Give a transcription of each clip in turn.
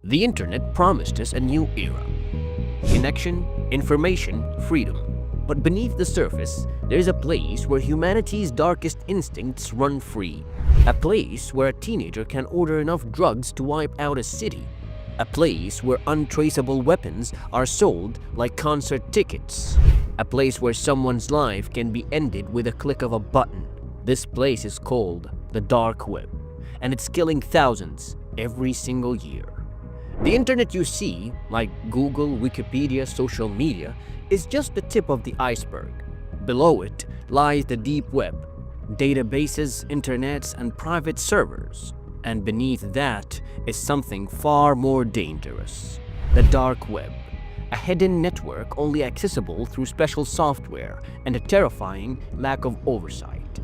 The internet promised us a new era. Connection, information, freedom. But beneath the surface, there's a place where humanity's darkest instincts run free. A place where a teenager can order enough drugs to wipe out a city. A place where untraceable weapons are sold like concert tickets. A place where someone's life can be ended with a click of a button. This place is called the dark web, and it's killing thousands every single year. The internet you see, like Google, Wikipedia, social media, is just the tip of the iceberg. Below it lies the deep web, databases, internets, and private servers. And beneath that is something far more dangerous. The dark web, a hidden network only accessible through special software and a terrifying lack of oversight.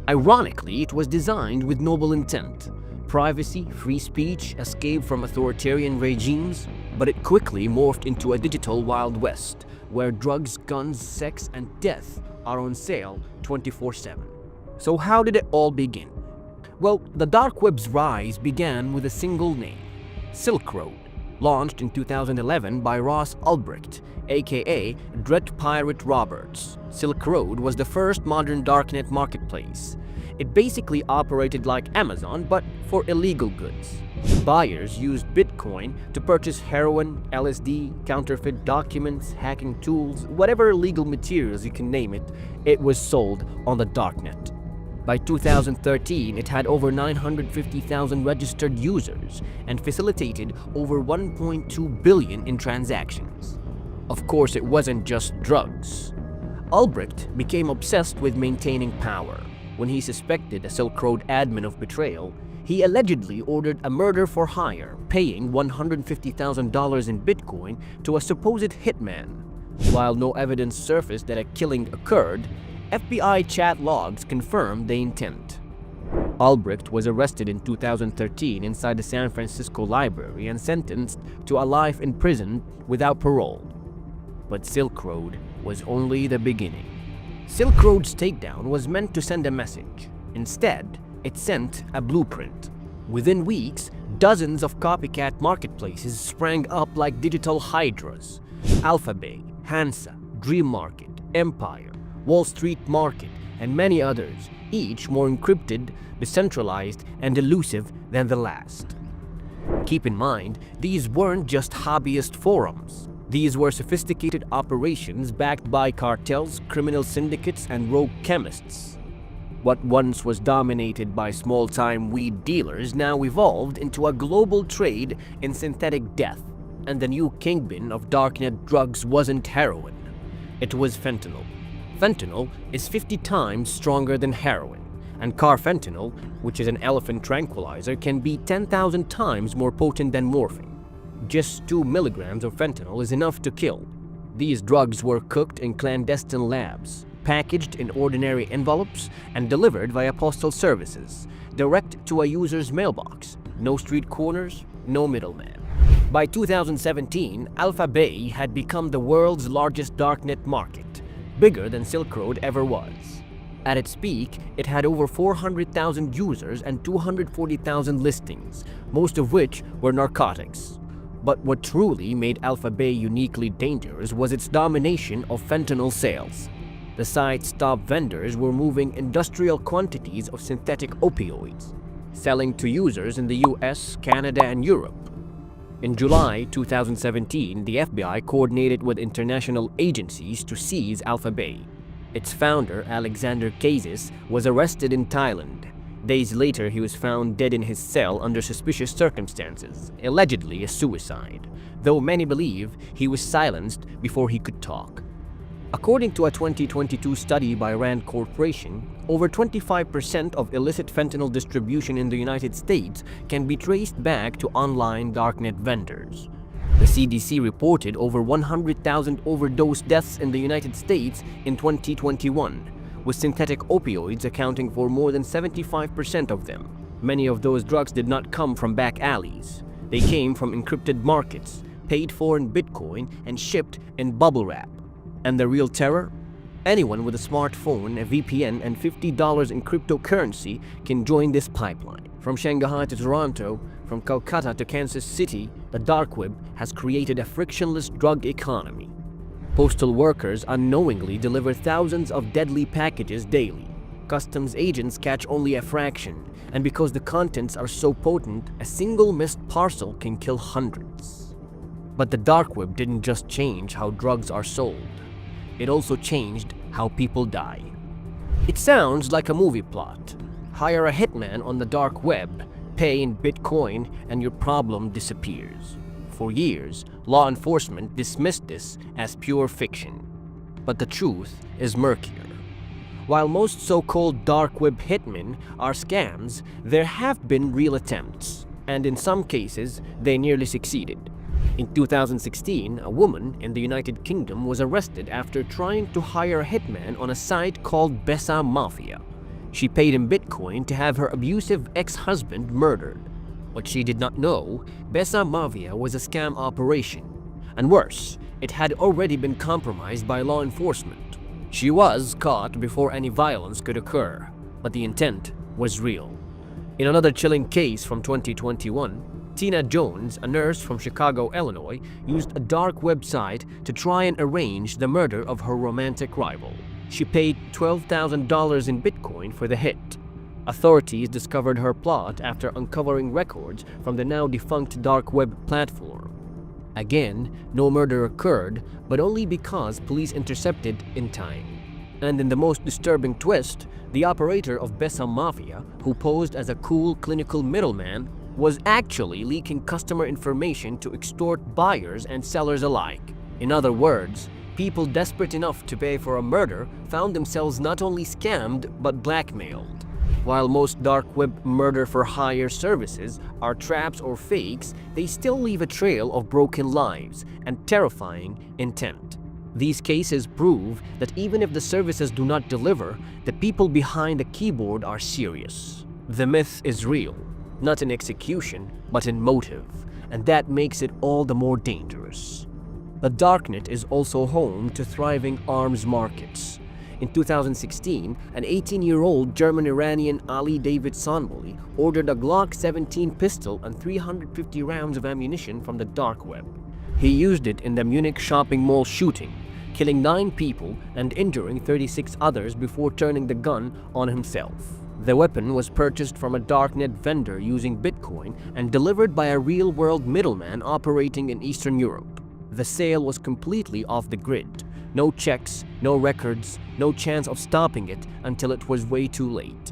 Ironically, it was designed with noble intent. Privacy, free speech, escape from authoritarian regimes, but it quickly morphed into a digital Wild West, where drugs, guns, sex, and death are on sale 24/7. So how did it all begin? Well, the dark web's rise began with a single name, Silk Road, launched in 2011 by Ross Ulbricht, aka Dread Pirate Roberts. Silk Road was the first modern darknet marketplace. It basically operated like Amazon, but for illegal goods. Buyers used Bitcoin to purchase heroin, LSD, counterfeit documents, hacking tools, whatever illegal materials you can name it, it was sold on the darknet. By 2013, it had over 950,000 registered users and facilitated over 1.2 billion in transactions. Of course, it wasn't just drugs. Ulbricht became obsessed with maintaining power. When he suspected a Silk Road admin of betrayal, he allegedly ordered a murder-for-hire, paying $150,000 in Bitcoin to a supposed hitman. While no evidence surfaced that a killing occurred, FBI chat logs confirmed the intent. Ulbricht was arrested in 2013 inside the San Francisco library and sentenced to a life in prison without parole. But Silk Road was only the beginning. Silk Road's takedown was meant to send a message. Instead, it sent a blueprint. Within weeks, dozens of copycat marketplaces sprang up like digital hydras. Alphabay, Hansa, Dream Market, Empire, Wall Street Market, and many others, each more encrypted, decentralized, and elusive than the last. Keep in mind, these weren't just hobbyist forums. These were sophisticated operations backed by cartels, criminal syndicates, and rogue chemists. What once was dominated by small-time weed dealers now evolved into a global trade in synthetic death. And the new kingpin of darknet drugs wasn't heroin. It was fentanyl. Fentanyl is 50 times stronger than heroin, and carfentanil, which is an elephant tranquilizer, can be 10,000 times more potent than morphine. Just 2 milligrams of fentanyl is enough to kill. These drugs were cooked in clandestine labs, packaged in ordinary envelopes, and delivered via postal services, direct to a user's mailbox. No street corners, no middleman. By 2017, Alphabay had become the world's largest darknet market, bigger than Silk Road ever was. At its peak, it had over 400,000 users and 240,000 listings, most of which were narcotics. But what truly made Alphabay uniquely dangerous was its domination of fentanyl sales. The site's top vendors were moving industrial quantities of synthetic opioids, selling to users in the US, Canada, and Europe. In July 2017, the FBI coordinated with international agencies to seize Alphabay. Its founder, Alexander Kazis, was arrested in Thailand. Days later, he was found dead in his cell under suspicious circumstances, allegedly a suicide, though many believe he was silenced before he could talk. According to a 2022 study by Rand Corporation, over 25% of illicit fentanyl distribution in the United States can be traced back to online darknet vendors. The CDC reported over 100,000 overdose deaths in the United States in 2021, with synthetic opioids accounting for more than 75% of them. Many of those drugs did not come from back alleys. They came from encrypted markets, paid for in Bitcoin, and shipped in bubble wrap. And the real terror? Anyone with a smartphone, a VPN, and $50 in cryptocurrency can join this pipeline. From Shanghai to Toronto, From Calcutta to Kansas City, the dark web has created a frictionless drug economy. Postal workers unknowingly deliver thousands of deadly packages daily. Customs agents catch only a fraction, and because the contents are so potent, a single missed parcel can kill hundreds. But the dark web didn't just change how drugs are sold. It also changed how people die. It sounds like a movie plot. Hire a hitman on the dark web, pay in Bitcoin, and your problem disappears. For years, law enforcement dismissed this as pure fiction. But the truth is murkier. While most so-called dark web hitmen are scams, there have been real attempts, and in some cases, they nearly succeeded. In 2016, a woman in the United Kingdom was arrested after trying to hire a hitman on a site called Besa Mafia. She paid in Bitcoin to have her abusive ex-husband murdered. What she did not know, Besa Mafia was a scam operation. And worse, it had already been compromised by law enforcement. She was caught before any violence could occur, but the intent was real. In another chilling case from 2021, Tina Jones, a nurse from Chicago, Illinois, used a dark website to try and arrange the murder of her romantic rival. She paid $12,000 in Bitcoin for the hit. Authorities discovered her plot after uncovering records from the now defunct dark web platform. Again, no murder occurred, but only because police intercepted in time. And in the most disturbing twist, the operator of Besa Mafia, who posed as a cool clinical middleman, was actually leaking customer information to extort buyers and sellers alike. In other words, people desperate enough to pay for a murder found themselves not only scammed but blackmailed. While most dark web murder-for-hire services are traps or fakes, they still leave a trail of broken lives and terrifying intent. These cases prove that even if the services do not deliver, the people behind the keyboard are serious. The myth is real, not in execution, but in motive, and that makes it all the more dangerous. The darknet is also home to thriving arms markets. In 2016, an 18-year-old German-Iranian Ali David Sonboli ordered a Glock 17 pistol and 350 rounds of ammunition from the dark web. He used it in the Munich shopping mall shooting, killing 9 people and injuring 36 others before turning the gun on himself. The weapon was purchased from a darknet vendor using Bitcoin and delivered by a real-world middleman operating in Eastern Europe. The sale was completely off the grid. No checks, no records, no chance of stopping it until it was way too late.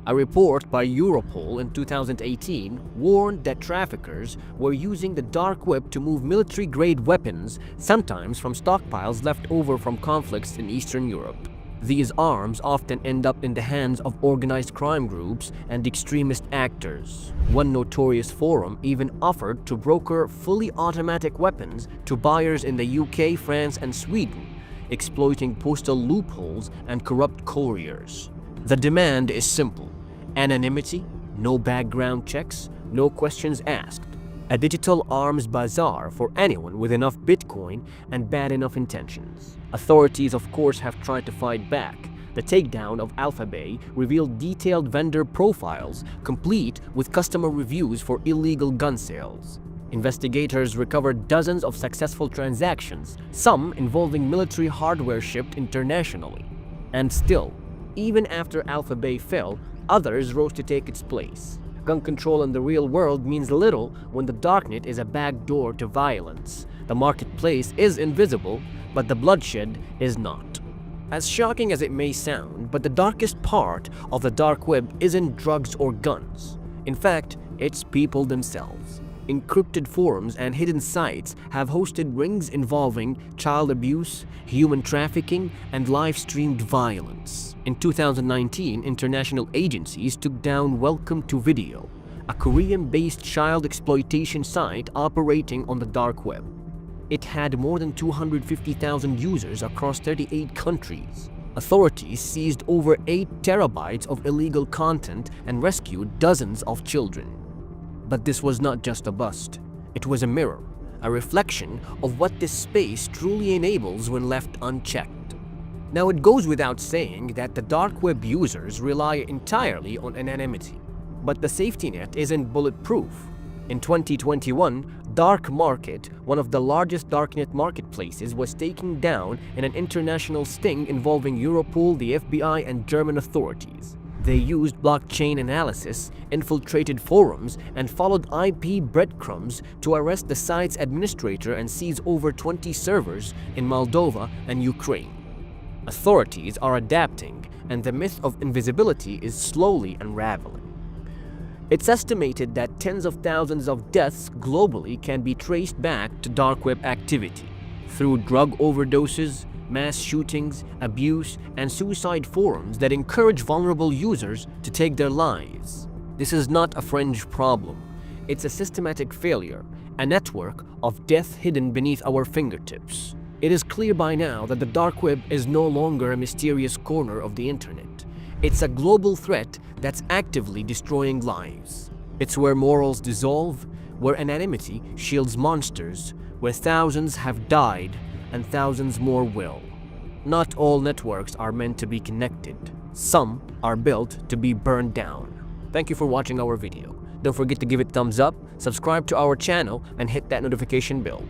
A report by Europol in 2018 warned that traffickers were using the dark web to move military-grade weapons, sometimes from stockpiles left over from conflicts in Eastern Europe. These arms often end up in the hands of organized crime groups and extremist actors. One notorious forum even offered to broker fully automatic weapons to buyers in the UK, France, and Sweden, exploiting postal loopholes and corrupt couriers. The demand is simple: anonymity, no background checks, no questions asked. A digital arms bazaar for anyone with enough Bitcoin and bad enough intentions. Authorities, of course, have tried to fight back. The takedown of Alphabay revealed detailed vendor profiles, complete with customer reviews for illegal gun sales. Investigators recovered dozens of successful transactions, some involving military hardware shipped internationally. And still, even after Alphabay fell, others rose to take its place. Gun control in the real world means little when the darknet is a backdoor to violence. The marketplace is invisible, but the bloodshed is not. As shocking as it may sound, but the darkest part of the dark web isn't drugs or guns. In fact, it's people themselves. Encrypted forums and hidden sites have hosted rings involving child abuse, human trafficking, and live-streamed violence. In 2019, international agencies took down Welcome to Video, a Korean-based child exploitation site operating on the dark web. It had more than 250,000 users across 38 countries. Authorities seized over 8 terabytes of illegal content and rescued dozens of children. But this was not just a bust. It was a mirror, a reflection of what this space truly enables when left unchecked. Now, it goes without saying that the dark web users rely entirely on anonymity. But the safety net isn't bulletproof. In 2021, Dark Market, one of the largest darknet marketplaces, was taken down in an international sting involving Europol, the FBI, and German authorities. They used blockchain analysis, infiltrated forums, and followed IP breadcrumbs to arrest the site's administrator and seize over 20 servers in Moldova and Ukraine. Authorities are adapting, and the myth of invisibility is slowly unraveling. It's estimated that tens of thousands of deaths globally can be traced back to dark web activity through drug overdoses, mass shootings, abuse, and suicide forums that encourage vulnerable users to take their lives. This is not a fringe problem. It's a systematic failure, a network of death hidden beneath our fingertips. It is clear by now that the dark web is no longer a mysterious corner of the internet. It's a global threat that's actively destroying lives. It's where morals dissolve, where anonymity shields monsters, where thousands have died and thousands more will. Not all networks are meant to be connected. Some are built to be burned down. Thank you for watching our video. Don't forget to give it thumbs up, subscribe to our channel, and hit that notification bell.